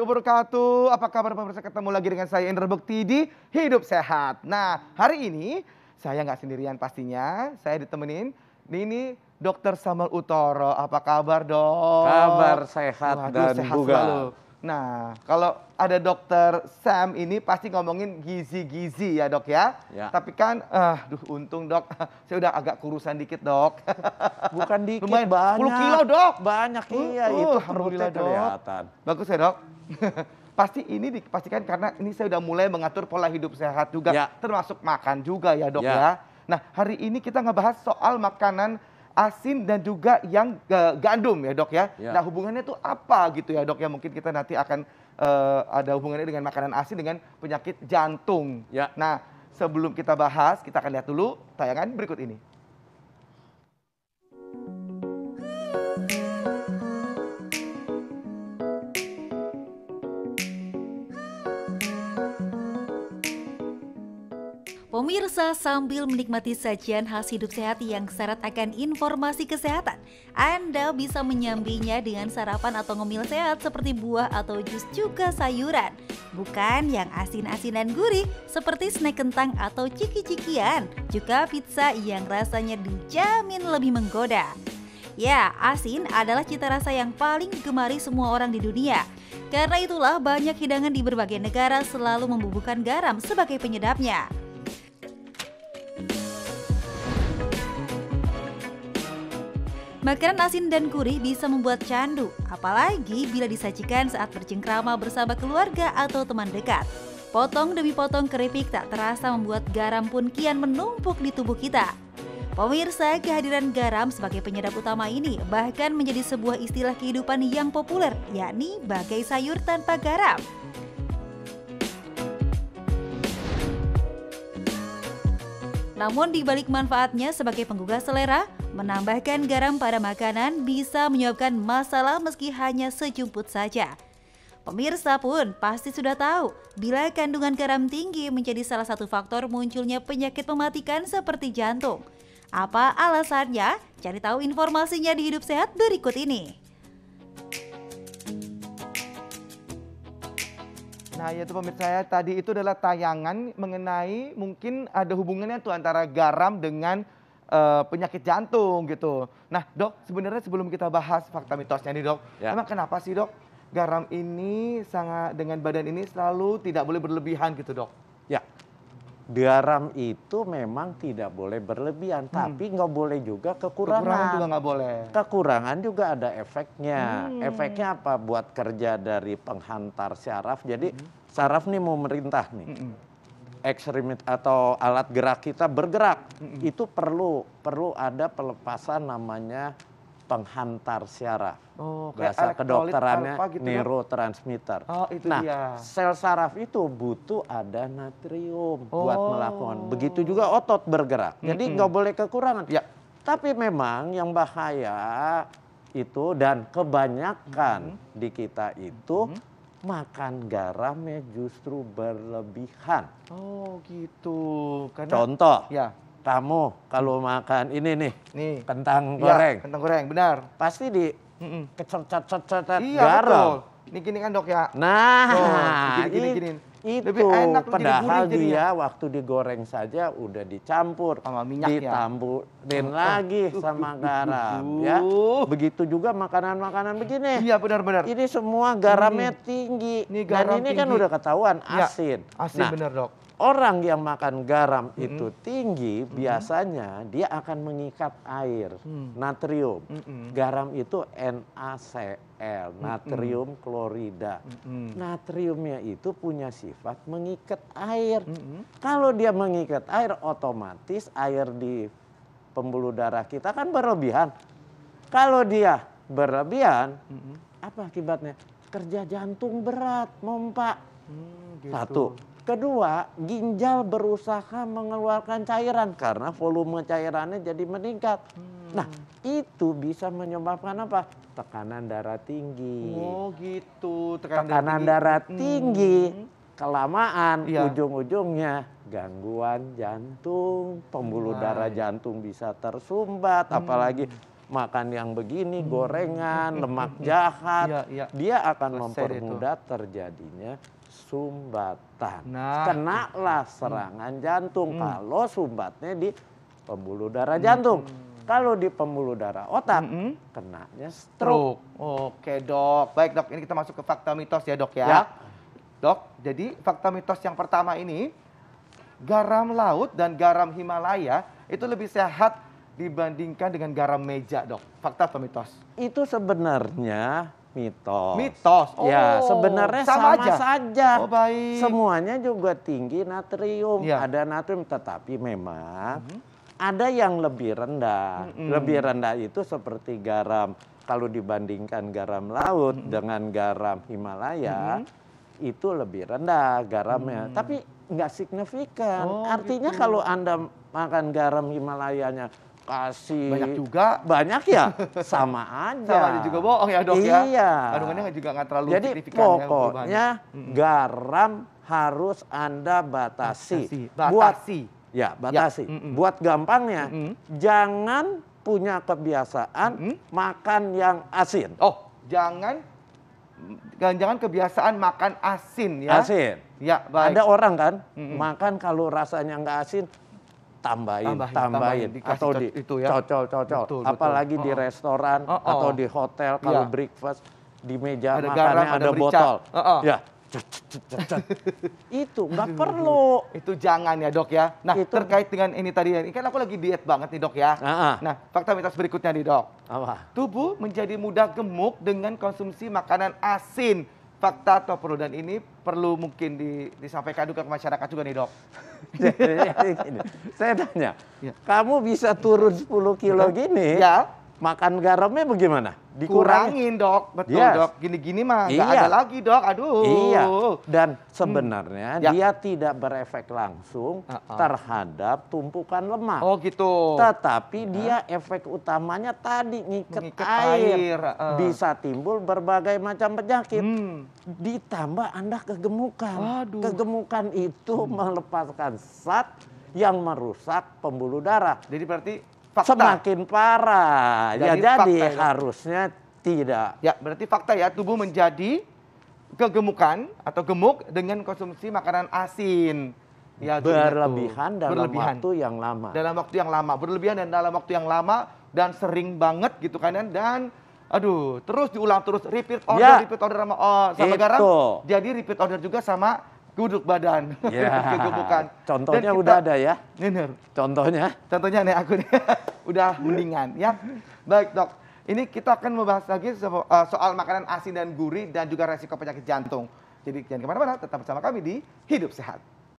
wabarakatuh. Apa kabar pemirsa? Ketemu lagi dengan saya Indra Bekti di Hidup Sehat. Nah, hari ini saya nggak sendirian pastinya. Saya ditemenin ini Dokter Samuel Utoro. Apa kabar, Dok? Kabar sehat. Waduh, dan sehat bugar. selalu. Nah, kalau ada Dokter Sam ini pasti ngomongin gizi-gizi ya, Dok ya. Tapi kan, untung Dok, saya udah agak kurusan dikit, Dok. Bukan dikit, lumayan, banyak. 10 kilo, Dok. Banyak, iya. Itu Alhamdulillah, perutnya kelihatan. Bagus ya, Dok. Pasti ini dipastikan karena ini saya udah mulai mengatur pola hidup sehat juga, termasuk makan juga ya, Dok ya. Nah, hari ini kita ngebahas soal makanan asin dan juga yang gandum ya, Dok ya. Nah, hubungannya itu apa gitu ya, Dok ya? Mungkin kita nanti akan ada hubungannya dengan makanan asin dengan penyakit jantung. Nah, sebelum kita bahas, kita akan lihat dulu tayangan berikut ini. Pemirsa, sambil menikmati sajian khas hidup sehat yang syarat akan informasi kesehatan, Anda bisa menyambinya dengan sarapan atau ngemil sehat seperti buah atau jus juga sayuran. Bukan yang asin-asin dan gurih seperti snack kentang atau ciki-cikian, juga pizza yang rasanya dijamin lebih menggoda. Ya, asin adalah cita rasa yang paling digemari semua orang di dunia. Karena itulah banyak hidangan di berbagai negara selalu membubuhkan garam sebagai penyedapnya. Makanan asin dan gurih bisa membuat candu, apalagi bila disajikan saat bercengkrama bersama keluarga atau teman dekat. Potong demi potong keripik tak terasa membuat garam pun kian menumpuk di tubuh kita. Pemirsa, kehadiran garam sebagai penyedap utama ini bahkan menjadi sebuah istilah kehidupan yang populer, yakni bagai sayur tanpa garam. Namun di balik manfaatnya sebagai penggugah selera, menambahkan garam pada makanan bisa menyebabkan masalah meski hanya sejumput saja. Pemirsa pun pasti sudah tahu bila kandungan garam tinggi menjadi salah satu faktor munculnya penyakit mematikan seperti jantung. Apa alasannya? Cari tahu informasinya di Hidup Sehat berikut ini. Nah, yaitu pemirsa saya tadi itu adalah tayangan mengenai mungkin ada hubungannya tuh antara garam dengan penyakit jantung gitu. Nah, Dok, sebenarnya sebelum kita bahas fakta mitosnya nih, Dok, emang kenapa sih, Dok, garam ini sangat dengan badan ini selalu tidak boleh berlebihan gitu, Dok? Ya, garam itu memang tidak boleh berlebihan, tapi nggak boleh juga kekurangan. Kekurangan juga nggak boleh. Kekurangan juga ada efeknya. Efeknya apa? Buat kerja dari penghantar syaraf. Jadi syaraf nih mau merintah nih. Ekstremit atau alat gerak kita bergerak, itu perlu ada pelepasan namanya penghantar syaraf. Bahasa kedokterannya gitu, neurotransmitter. Dia. Sel saraf itu butuh ada natrium buat melakukan. Begitu juga otot bergerak. Jadi nggak boleh kekurangan. Tapi memang yang bahaya itu dan kebanyakan di kita itu makan garamnya justru berlebihan. Oh gitu. Karena, contoh, kamu kalau makan ini nih, kentang goreng. Kentang goreng, benar. Pasti di kecet-cet Betul. garam. Ini gini kan, Dok ya. Nah, gini. Itu lebih enak, padahal dia waktu digoreng saja udah dicampur sama minyak, ditamburin lagi sama garam ya. Begitu juga makanan-makanan begini. Iya, benar-benar. Ini semua garamnya tinggi. Dan ini kan udah ketahuan asin. Asin, benar, Dok. Orang yang makan garam itu tinggi, biasanya dia akan mengikat air, natrium. Garam itu NaCl, natrium klorida. Natriumnya itu punya sifat mengikat air. Kalau dia mengikat air, otomatis air di pembuluh darah kita kan berlebihan. Kalau dia berlebihan, apa akibatnya? Kerja jantung berat, mompa. Satu. Kedua, ginjal berusaha mengeluarkan cairan karena volume cairannya jadi meningkat. Nah, itu bisa menyebabkan apa? Tekanan darah tinggi. Oh gitu. Tekanan darah tinggi, kelamaan, ujung-ujungnya gangguan jantung, pembuluh darah jantung bisa tersumbat, apalagi makan yang begini, gorengan, lemak jahat, dia akan mempermudah terjadinya sumbatan. Kenalah serangan jantung kalau sumbatnya di pembuluh darah jantung. Kalau di pembuluh darah otak, kenanya stroke. Oke dok, baik dok, ini kita masuk ke fakta mitos ya dok ya. Dok, jadi fakta mitos yang pertama ini, garam laut dan garam Himalaya itu lebih sehat dibandingkan dengan garam meja dok. Fakta atau mitos? Itu sebenarnya mitos. Mitos? Oh, ya, sebenarnya sama aja. saja. Oh baik. Semuanya juga tinggi natrium, ada natrium, tetapi memang ada yang lebih rendah. Lebih rendah itu seperti garam, kalau dibandingkan garam laut dengan garam Himalaya, itu lebih rendah garamnya. Tapi nggak signifikan. Artinya gitu. Kalau Anda makan garam Himalayanya kasih banyak juga, banyak ya, sama aja. Sama aja juga bohong ya dok ya. Iya. Kandungannya juga nggak terlalu Jadi signifikan. Jadi pokoknya garam harus Anda batasi. Batasi. Buat gampangnya, jangan punya kebiasaan makan yang asin. Oh, jangan kebiasaan makan asin ya. Asin. Ya, baik. Ada orang kan makan kalau rasanya nggak asin, tambahin. Atau cocol. Apalagi di restoran atau di hotel kalau breakfast, di meja ada makannya garam, ada botol. Ya. Itu nggak perlu. Itu jangan ya dok ya. Nah terkait dengan ini tadi, ini kan aku lagi diet banget nih dok ya. Nah fakta mitos berikutnya nih dok. Apa? Tubuh menjadi mudah gemuk dengan konsumsi makanan asin. Fakta atau perlu? Dan ini perlu mungkin disampaikan juga ke masyarakat juga nih dok. Saya tanya, kamu bisa turun 10 kilo gini, makan garamnya bagaimana? Dikurangin dok, betul dok. Gini-gini mah nggak ada lagi dok, aduh. Iya, dan sebenarnya dia tidak berefek langsung terhadap tumpukan lemak. Oh gitu. Tetapi dia efek utamanya tadi ngiket air. Bisa timbul berbagai macam penyakit. Ditambah Anda kegemukan. Kegemukan itu melepaskan zat yang merusak pembuluh darah. Jadi berarti fakta. Semakin parah. Jadi harusnya tidak. Ya, berarti fakta ya, tubuh menjadi kegemukan atau gemuk dengan konsumsi makanan asin. Ya, berlebihan dalam waktu yang lama. Dalam waktu yang lama, berlebihan dan dalam waktu yang lama dan sering banget gitu kan, dan aduh, terus diulang terus, repeat order sama garam. Jadi repeat order juga sama guduk badan, kegemukan. Contohnya udah ada ya? Bener. Contohnya nih aku nih, udah mendingan ya. Baik dok, ini kita akan membahas lagi soal makanan asin dan gurih dan juga resiko penyakit jantung. Jadi jangan kemana-mana, tetap bersama kami di Hidup Sehat.